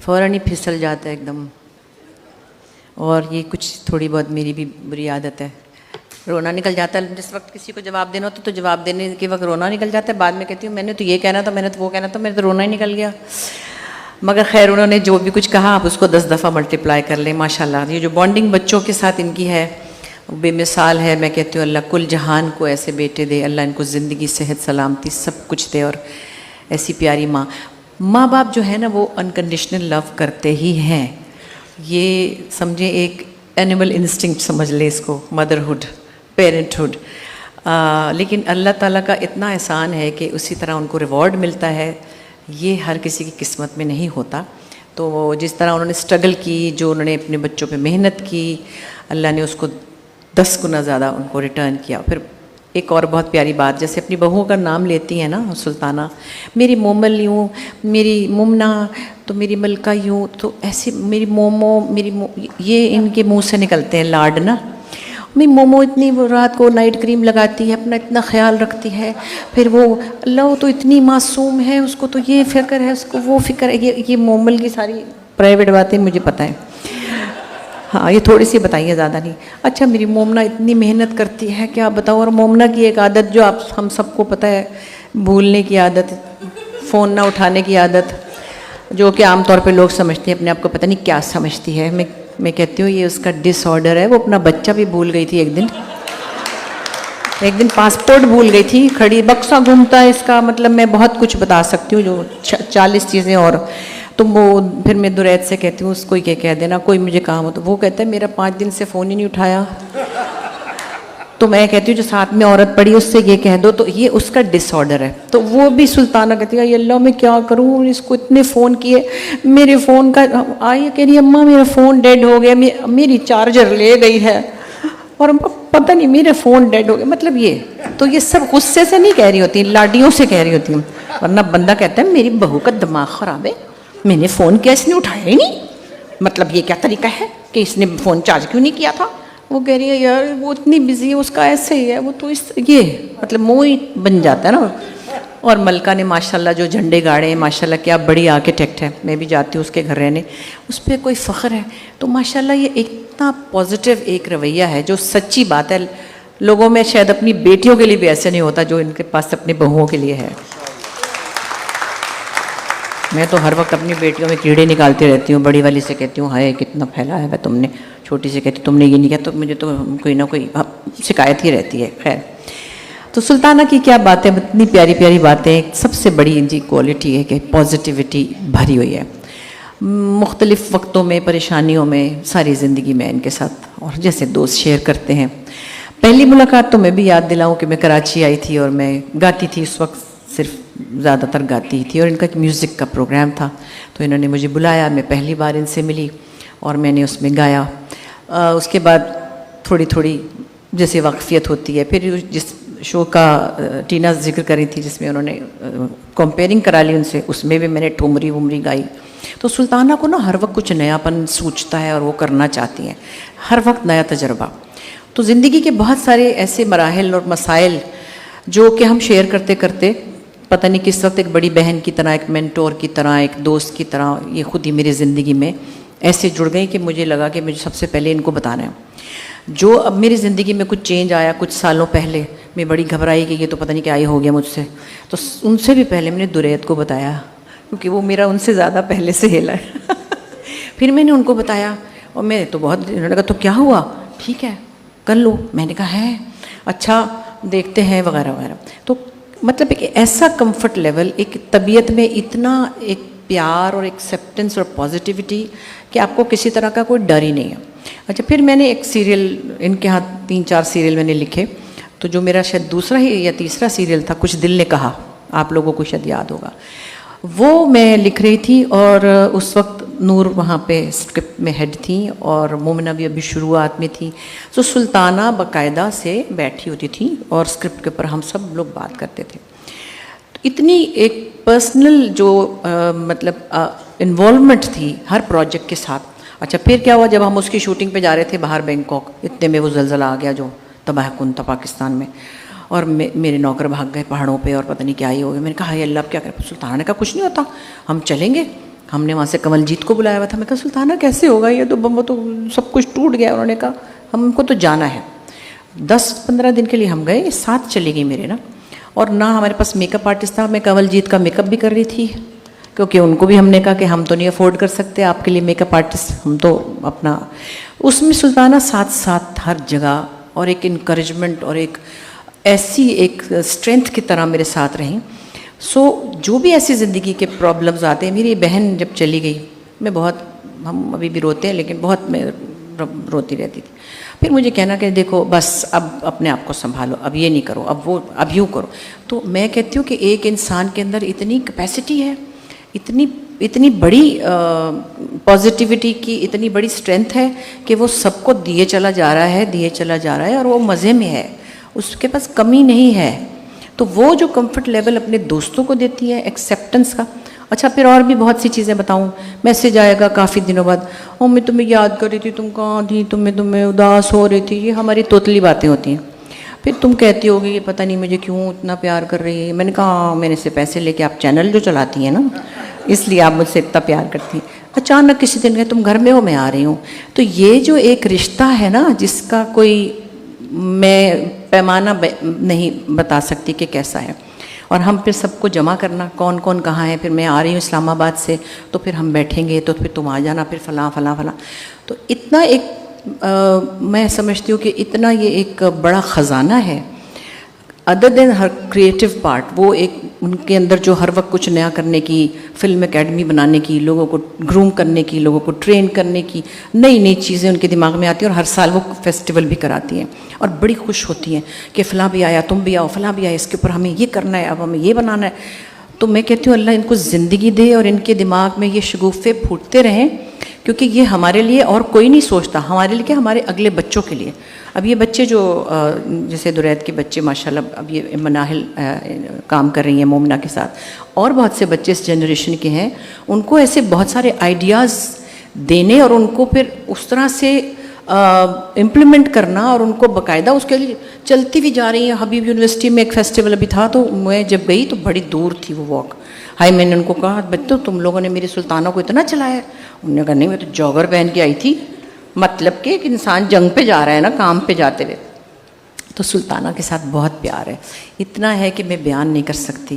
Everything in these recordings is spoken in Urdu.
فوراً ہی پھسل جاتا ہے ایک دم. اور یہ کچھ تھوڑی بہت میری بھی بری عادت ہے, رونا نکل جاتا ہے جس وقت کسی کو جواب دینا ہوتا تو جواب دینے کے وقت رونا نکل جاتا ہے, بعد میں کہتی ہوں میں نے تو یہ کہنا تھا, میں نے تو وہ کہنا تھا, میرے تو رونا ہی نکل گیا. مگر خیر انہوں نے جو بھی کچھ کہا آپ اس کو 10 دفعہ ملٹیپلائی کر لیں. ماشاء اللہ یہ جو بانڈنگ بچوں کے ساتھ ان کی ہے بے مثال ہے. میں کہتی ہوں اللہ کل جہان کو ایسے بیٹے دے, اللہ ان کو زندگی صحت سلامتی سب کچھ دے, اور ایسی پیاری ماں. ماں باپ جو ہے نا وہ انکنڈیشنل لو کرتے ہی ہیں, یہ سمجھیں ایک اینیمل انسٹنکٹ سمجھ لیں اس کو, مدرہڈ پیرنٹہڈ. لیکن اللہ تعالیٰ کا اتنا احسان ہے کہ اسی طرح ان کو ریوارڈ ملتا ہے, یہ ہر کسی کی قسمت میں نہیں ہوتا. تو جس طرح انہوں نے اسٹرگل کی, جو انہوں نے اپنے بچوں پہ محنت کی, اللہ نے اس کو 10 گنا زیادہ ان کو ریٹرن کیا. پھر ایک اور بہت پیاری بات, جیسے اپنی بہوؤں کا نام لیتی ہیں نا سلطانہ, میری مومل یوں, میری ممنہ, تو میری ملکہ یوں, تو ایسے میری مومو, یہ ان کے منہ سے نکلتے ہیں لاڈ نا. میری مومو اتنی رات کو نائٹ کریم لگاتی ہے, اپنا اتنا خیال رکھتی ہے, پھر وہ اللہ تو اتنی معصوم ہے, اس کو تو یہ فکر ہے, اس کو وہ فکر ہے. یہ مومل کی ساری پرائیویٹ باتیں مجھے پتہ ہیں, ہاں یہ تھوڑی سی بتائیے, زیادہ نہیں. اچھا میری مومنہ اتنی محنت کرتی ہے کیا بتاؤ. اور مومنہ کی ایک عادت جو ہم سب کو پتہ ہے, بھولنے کی عادت, فون نہ اٹھانے کی عادت, جو کہ عام طور پہ لوگ سمجھتے ہیں, اپنے آپ کو پتہ نہیں کیا سمجھتی ہے. میں کہتی ہوں یہ اس کا ڈس آرڈر ہے. وہ اپنا بچہ بھی بھول گئی تھی ایک دن پاسپورٹ بھول گئی تھی, کھڑی بکسا گھومتا ہے اس کا, مطلب میں بہت کچھ بتا سکتی ہوں, جو 40 چیزیں. اور تو وہ پھر میں درید سے کہتی ہوں اس کو یہ کہہ دینا کوئی مجھے کام ہو تو. وہ کہتا ہے میرا 5 دن سے فون ہی نہیں اٹھایا. تو میں کہتی ہوں جو ساتھ میں عورت پڑی اس سے یہ کہہ دو, تو یہ اس کا ڈس آرڈر ہے. تو وہ بھی سلطانہ کہتی ہے اللہ میں کیا کروں, اس کو اتنے فون کیے, میرے فون کا آئی کہہ رہی اماں میرا فون ڈیڈ ہو گیا, میری چارجر لے گئی ہے, اور پتہ نہیں میرے فون ڈیڈ ہو گیا. مطلب یہ تو یہ سب غصے سے نہیں کہہ رہی ہوتی, لاڈیوں سے کہہ رہی ہوتی ہیں. ورنہ بندہ کہتا ہے میری بہو کا دماغ خراب ہے, میں نے فون کیا اس نے اٹھایا ہی نہیں, مطلب یہ کیا طریقہ ہے کہ اس نے فون چارج کیوں نہیں کیا تھا. وہ کہہ رہی ہے یار وہ اتنی بزی ہے, اس کا ایسے ہی ہے, وہ تو یہ مطلب منہ ہی بن جاتا ہے نا. اور ملکہ نے ماشاءاللہ جو جھنڈے گاڑے ہیں, ماشاءاللہ کیا بڑی آرکیٹیکٹ ہے, میں بھی جاتی ہوں اس کے گھر رہنے, اس پہ کوئی فخر ہے. تو ماشاءاللہ یہ اتنا پازیٹیو ایک رویہ ہے جو سچی بات ہے. لوگوں میں شاید اپنی بیٹیوں کے لیے بھی ایسے نہیں ہوتا جو ان کے پاس اپنی بہوؤں کے لیے ہے. میں تو ہر وقت اپنی بیٹیوں میں کیڑے نکالتی رہتی ہوں. بڑی والی سے کہتی ہوں ہائے کتنا پھیلایا ہے تم نے, چھوٹی سے کہتی تم نے یہ نہیں کیا, تو مجھے تو کوئی نہ کوئی شکایت ہی رہتی ہے. خیر تو سلطانہ کی کیا باتیں, اتنی پیاری پیاری باتیں. سب سے بڑی ان کی کوالٹی ہے کہ پازیٹیوٹی بھری ہوئی ہے. مختلف وقتوں میں, پریشانیوں میں, ساری زندگی میں ان کے ساتھ, اور جیسے دوست شیئر کرتے ہیں. پہلی ملاقات تو میں بھی یاد دلاؤں کہ میں کراچی آئی تھی اور میں گاتی تھی اس وقت, صرف زیادہ تر گاتی تھی, اور ان کا ایک میوزک کا پروگرام تھا, تو انہوں نے مجھے بلایا. میں پہلی بار ان سے ملی اور میں نے اس میں گایا. اس کے بعد تھوڑی تھوڑی جیسے واقفیت ہوتی ہے. پھر جس شو کا ٹینا ذکر کری تھی جس میں انہوں نے کمپیئرنگ کرا لی ان سے, اس میں بھی میں نے ٹھمری ومری گائی. تو سلطانہ کو نا ہر وقت کچھ نیا پن سوچتا ہے اور وہ کرنا چاہتی ہیں, ہر وقت نیا تجربہ. تو زندگی کے بہت سارے ایسے مراحل اور مسائل جو کہ ہم شیئر کرتے کرتے پتہ نہیں کس وقت ایک بڑی بہن کی طرح, ایک مینٹور کی طرح, ایک دوست کی طرح یہ خود ہی میری زندگی میں ایسے جڑ گئی کہ مجھے لگا کہ مجھے سب سے پہلے ان کو بتانا ہے. جو اب میری زندگی میں کچھ چینج آیا کچھ سالوں پہلے, میں بڑی گھبرائی کہ یہ تو پتہ نہیں کیا ہی ہو گیا مجھ سے, تو ان سے بھی پہلے میں نے درید کو بتایا کیونکہ وہ میرا ان سے زیادہ پہلے سے ہیلا ہے. پھر میں نے ان کو بتایا, اور میں تو بہت, انہوں نے کہا تو کیا ہوا, ٹھیک ہے کر لو. میں نے کہا ہے اچھا دیکھتے ہیں وغیرہ وغیرہ. تو مطلب ایک ایسا کمفرٹ لیول, ایک طبیعت میں اتنا ایک پیار اور ایکسیپٹنس اور پازیٹیوٹی کہ آپ کو کسی طرح کا کوئی ڈر ہی نہیں ہے. اچھا پھر میں نے ایک سیریل, ان کے ہاتھ 3-4 سیریل میں نے لکھے, تو جو میرا شاید دوسرا ہی یا تیسرا سیریل تھا کچھ دل نے کہا, آپ لوگوں کو شاید یاد ہوگا, وہ میں لکھ رہی تھی. اور اس وقت نور وہاں پہ اسکرپٹ میں ہیڈ تھیں اور مومنہ بھی ابھی شروعات میں تھی. تو سلطانہ باقاعدہ سے بیٹھی ہوتی تھی اور اسکرپٹ کے اوپر ہم سب لوگ بات کرتے تھے. اتنی ایک پرسنل جو مطلب انوالومنٹ تھی ہر پروجیکٹ کے ساتھ. اچھا پھر کیا ہوا, جب ہم اس کی شوٹنگ پہ جا رہے تھے باہر بینکاک, اتنے میں وہ زلزلہ آ گیا جو تباہ کن تھا پاکستان میں, اور میرے نوکر بھاگ گئے پہاڑوں پہ اور پتہ نہیں کیا ہی ہو گیا. میں نے کہا ہائے اللہ اب کیا کریں. سلطانہ نے کہا کچھ نہیں ہوتا, ہم چلیں گے, ہم نے وہاں سے کنول جیت کو بلایا ہوا تھا. میں کہا سلطانہ کیسے ہوگا یہ تو وہ تو سب کچھ ٹوٹ گیا. انہوں نے کہا ہم کو تو جانا ہے. 10-15 دن کے لیے ہم گئے, ساتھ چلی گئی میرے نا. اور نہ ہمارے پاس میک اپ آرٹسٹ تھا. میں کنول جیت کا میک اپ بھی کر رہی تھی کیونکہ ان کو بھی ہم نے کہا کہ ہم تو نہیں افورڈ کر سکتے آپ کے لیے میک اپ آرٹسٹ, ہم تو اپنا. اس میں سلطانہ ساتھ ساتھ ہر جگہ, اور ایک انکریجمنٹ اور ایک ایسی ایک اسٹرینتھ کی طرح میرے ساتھ رہیں. سو جو بھی ایسی زندگی کے پرابلمز آتے ہیں, میری بہن جب چلی گئی میں بہت, ہم ابھی بھی روتے ہیں لیکن بہت میں روتی رہتی تھی. پھر مجھے کہنا کہ دیکھو بس اب اپنے آپ کو سنبھالو, اب یہ نہیں کرو, اب وہ, اب یوں کرو. تو میں کہتی ہوں کہ ایک انسان کے اندر اتنی کیپیسٹی ہے, اتنی بڑی پازیٹیوٹی کی اتنی بڑی اسٹرینتھ ہے کہ وہ سب کو دیے چلا جا رہا ہے, اور وہ مزے میں ہے, اس کے پاس کمی نہیں ہے. تو وہ جو کمفرٹ لیول اپنے دوستوں کو دیتی ہے ایکسیپٹنس کا. اچھا پھر اور بھی بہت سی چیزیں بتاؤں. میسیج آئے گا کافی دنوں بعد, او میں تمہیں یاد کر رہی تھی, تم کہاں تھی, تمہیں اداس ہو رہی تھی. یہ ہماری توتلی باتیں ہوتی ہیں. پھر تم کہتی ہوگی یہ پتہ نہیں مجھے کیوں اتنا پیار کر رہی ہے. میں نے کہا میں نے سے پیسے لے کے آپ چینل جو چلاتی ہیں نا, اس لیے آپ مجھ سے اتنا پیار کرتی ہیں. اچانک کسی دن کہ تم گھر میں ہو, میں آ رہی ہوں. تو یہ جو ایک رشتہ ہے نا, جس کا کوئی میں پیمانہ نہیں بتا سکتی کہ کیسا ہے. اور ہم پھر سب کو جمع کرنا, کون کون کہاں ہے. پھر میں آ رہی ہوں اسلام آباد سے, تو پھر ہم بیٹھیں گے, تو پھر تم آ جانا, پھر فلاں فلاں فلاں. تو اتنا ایک میں سمجھتی ہوں کہ اتنا یہ ایک بڑا خزانہ ہے. ادر دین ہر کریٹیو پارٹ, وہ ایک ان کے اندر جو ہر وقت کچھ نیا کرنے کی, فلم اکیڈمی بنانے کی, لوگوں کو گروم کرنے کی, لوگوں کو ٹرین کرنے کی, نئی نئی چیزیں ان کے دماغ میں آتی ہیں. اور ہر سال وہ فیسٹیول بھی کراتی ہیں اور بڑی خوش ہوتی ہیں کہ فلاں بھی آیا, تم بھی آؤ, فلاں بھی آیا, اس کے اوپر ہمیں یہ کرنا ہے, اب ہمیں یہ بنانا ہے. تو میں کہتی ہوں اللہ ان کو زندگی دے اور ان کے دماغ میں یہ شگوفے پھوٹتے رہیں, کیونکہ یہ ہمارے لیے اور کوئی نہیں سوچتا, ہمارے لیے کہ ہمارے اگلے بچوں کے لیے. اب یہ بچے جو جیسے درید کے بچے ماشاءاللہ اب یہ مناہل کام کر رہی ہیں مومنہ کے ساتھ, اور بہت سے بچے اس جنریشن کے ہیں, ان کو ایسے بہت سارے آئیڈیاز دینے اور ان کو پھر اس طرح سے امپلیمنٹ کرنا, اور ان کو باقاعدہ اس کے لیے چلتی بھی جا رہی ہیں. حبیب یونیورسٹی میں ایک فیسٹیول ابھی تھا, تو میں جب گئی تو بڑی دور تھی وہ واک. ہائی میں نے ان کو کہا بچوں تم لوگوں نے میری سلطانہ کو اتنا چلایا ہے. انہوں نے کہا نہیں میں تو جوگر پہن کے آئی تھی. مطلب کہ ایک انسان جنگ پہ جا رہا ہے نا, کام پہ جاتے ہوئے. تو سلطانہ کے ساتھ بہت پیار ہے, اتنا ہے کہ میں بیان نہیں کر سکتی.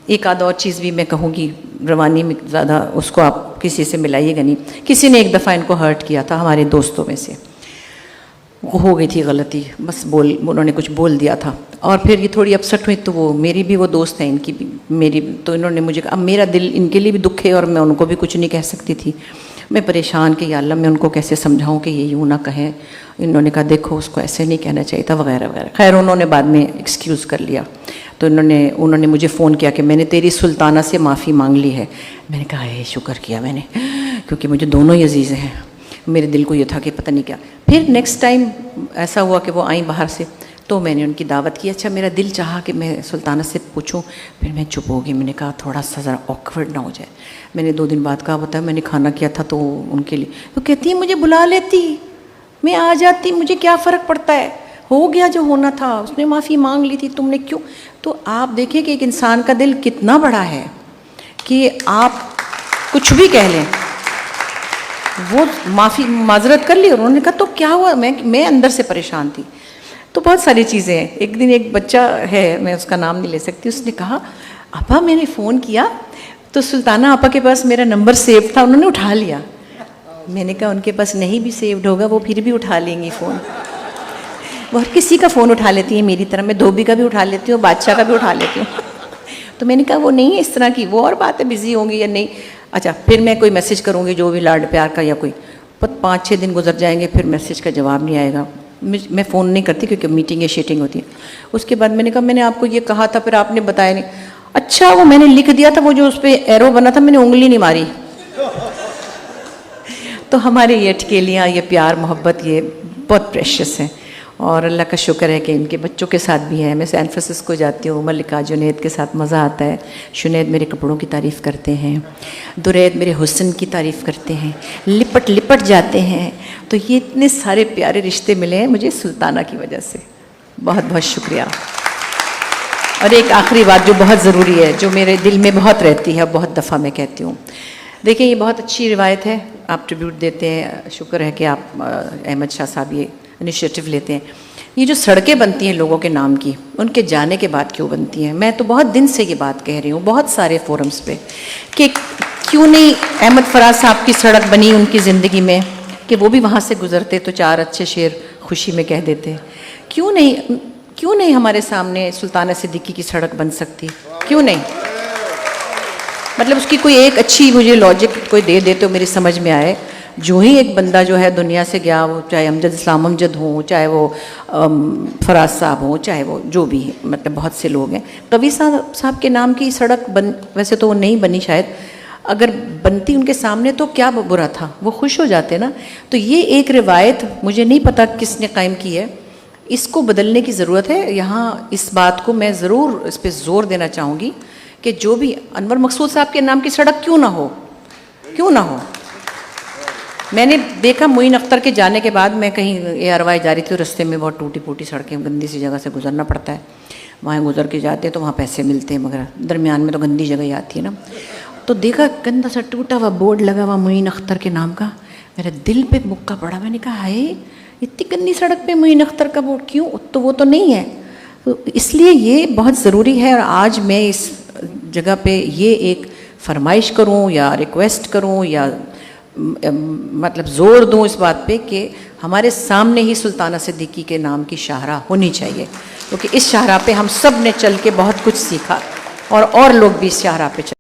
ایک آدھ اور چیز بھی میں کہوں گی, روانی میں زیادہ اس کو آپ کسی سے ملائیے گا نہیں. کسی نے ایک دفعہ ان کو ہرٹ کیا تھا ہمارے دوستوں میں سے, وہ ہو گئی تھی غلطی, بس انہوں نے کچھ بول دیا تھا, اور پھر یہ تھوڑی اپسٹ ہوئی. تو وہ میری بھی وہ دوست ہیں, ان کی بھی میری, تو انہوں نے مجھے کہا, اب میرا دل ان کے لیے بھی دکھ ہے اور میں ان کو بھی کچھ نہیں کہہ سکتی تھی. میں پریشان کہ یا اللہ میں ان کو کیسے سمجھاؤں کہ یہ یوں نہ کہیں. انہوں نے کہا دیکھو اس کو ایسے نہیں کہنا چاہیے تھا وغیرہ وغیرہ. خیر انہوں نے بعد میں ایکسکیوز کر لیا. تو انہوں نے مجھے فون کیا کہ میں نے تیری سلطانہ سے معافی مانگ لی ہے. میں نے کہا اے شکر کیا میں نے, کیونکہ مجھے دونوں ہی عزیز ہیں. میرے دل کو یہ تھا کہ پتہ نہیں کیا. پھر نیکسٹ ٹائم ایسا ہوا کہ وہ آئیں باہر سے, تو میں نے ان کی دعوت کی. اچھا میرا دل چاہا کہ میں سلطانہ سے پوچھوں, پھر میں چپ ہو گئی. میں نے کہا تھوڑا سا ذرا آکورڈ نہ ہو جائے. میں نے 2 دن بعد کہا بتایا میں نے کھانا کیا تھا تو ان کے لیے. تو کہتی ہیں مجھے بلا لیتی, میں آ جاتی, مجھے کیا فرق پڑتا ہے, ہو گیا جو ہونا تھا, اس نے معافی مانگ لی تھی, تم نے کیوں. تو آپ دیکھیں کہ ایک انسان کا دل کتنا بڑا ہے کہ آپ کچھ بھی کہہ لیں. وہ معذرت کر لی, اور انہوں نے کہا تو کیا ہوا, میں اندر سے پریشان تھی. تو بہت ساری چیزیں ہیں. ایک دن ایک بچہ ہے, میں اس کا نام نہیں لے سکتی, اس نے کہا ابا میں نے فون کیا تو سلطانہ آپا کے پاس میرا نمبر سیو تھا, انہوں نے اٹھا لیا. میں نے کہا ان کے پاس نہیں بھی سیوڈ ہوگا, وہ پھر بھی اٹھا لیں گی فون. وہ ہر کسی کا فون اٹھا لیتی ہیں میری طرح. میں دھوبی کا بھی اٹھا لیتی ہوں, بادشاہ کا بھی اٹھا لیتی ہوں. تو میں نے کہا وہ نہیں ہے اس طرح کی, وہ اور بات ہے بزی ہوں گی یا نہیں. اچھا پھر میں کوئی میسیج کروں گی جو بھی لاڈ پیار کا, یا کوئی 5-6 دن گزر جائیں گے, پھر میسیج کا جواب نہیں آئے گا. میں فون نہیں کرتی کیونکہ میٹنگ یا شیٹنگ ہوتی ہے. اس کے بعد میں نے کہا میں نے آپ کو یہ کہا تھا, پھر آپ نے بتایا نہیں. اچھا وہ میں نے لکھ دیا تھا, وہ جو اس پہ ایرو بنا تھا میں نے انگلی نہیں ماری. تو ہمارے یہ اٹکیلیاں, یہ پیار محبت, یہ بہت پریشیس ہیں. اور اللہ کا شکر ہے کہ ان کے بچوں کے ساتھ بھی ہیں. میں سین فرانسسکو جاتی ہوں, ملکہ جنید کے ساتھ مزہ آتا ہے. شنید میرے کپڑوں کی تعریف کرتے ہیں, درید میرے حسن کی تعریف کرتے ہیں, لپٹ جاتے ہیں. تو یہ اتنے سارے پیارے رشتے ملے ہیں مجھے سلطانہ کی وجہ سے. بہت بہت شکریہ. اور ایک آخری بات جو بہت ضروری ہے، جو میرے دل میں بہت رہتی ہے، بہت دفعہ میں کہتی ہوں. دیکھیں یہ بہت اچھی روایت ہے، آپ ٹریبیوٹ دیتے ہیں، شکر ہے کہ آپ احمد شاہ صاحب یہ انیشیٹو لیتے ہیں. یہ جو سڑکیں بنتی ہیں لوگوں کے نام کی، ان کے جانے کے بعد کیوں بنتی ہیں؟ میں تو بہت دن سے یہ بات کہہ رہی ہوں بہت سارے فورمز پہ کہ کیوں نہیں احمد فراز صاحب کی سڑک بنی ان کی زندگی میں کہ وہ بھی وہاں سے گزرتے تو 4 اچھے شعر خوشی میں کہہ دیتے. کیوں نہیں ہمارے سامنے سلطانہ صدیقی کی سڑک بن سکتی؟ کیوں نہیں؟ مطلب اس کی کوئی ایک اچھی مجھے لاجک کوئی دے تو میری سمجھ میں آئے. جو ہی ایک بندہ جو ہے دنیا سے گیا، وہ چاہے امجد اسلام امجد ہوں، چاہے وہ فراز صاحب ہوں، چاہے وہ جو بھی ہے، مطلب بہت سے لوگ ہیں. قوی صاحب کے نام کی سڑک ویسے تو وہ نہیں بنی شاید، اگر بنتی ان کے سامنے تو کیا برا تھا، وہ خوش ہو جاتے نا. تو یہ ایک روایت مجھے نہیں پتہ کس نے قائم کی ہے، اس کو بدلنے کی ضرورت ہے. یہاں اس بات کو میں ضرور اس پہ زور دینا چاہوں گی کہ جو بھی انور مقصود صاحب کے نام کی سڑک کیوں نہ ہو. میں نے دیکھا معین اختر کے جانے کے بعد، میں کہیں اروائی جا رہی تھی، رستے میں بہت ٹوٹی پھوٹی سڑکیں، گندی سی جگہ سے گزرنا پڑتا ہے. وہاں گزر کے جاتے تو وہاں پیسے ملتے ہیں، مگر درمیان میں تو گندی جگہ ہی آتی ہے نا. تو دیکھا گندا سا ٹوٹا ہوا بورڈ لگا ہوا معین اختر کے نام کا، میرے دل پہ مکہ پڑا. میں نے کہا ہائے اتنی گندی سڑک پہ معین اختر کا بورڈ کیوں؟ تو وہ تو نہیں ہے. تو اس لیے یہ بہت ضروری ہے. اور آج میں اس جگہ پہ یہ ایک فرمائش کروں یا ریکویسٹ کروں یا مطلب زور دوں اس بات پہ کہ ہمارے سامنے ہی سلطانہ صدیقی کے نام کی شاہراہ ہونی چاہیے، کیونکہ اس شاہراہ پہ ہم سب نے چل کے بہت کچھ سیکھا، اور لوگ بھی اس شاہراہ پہ چل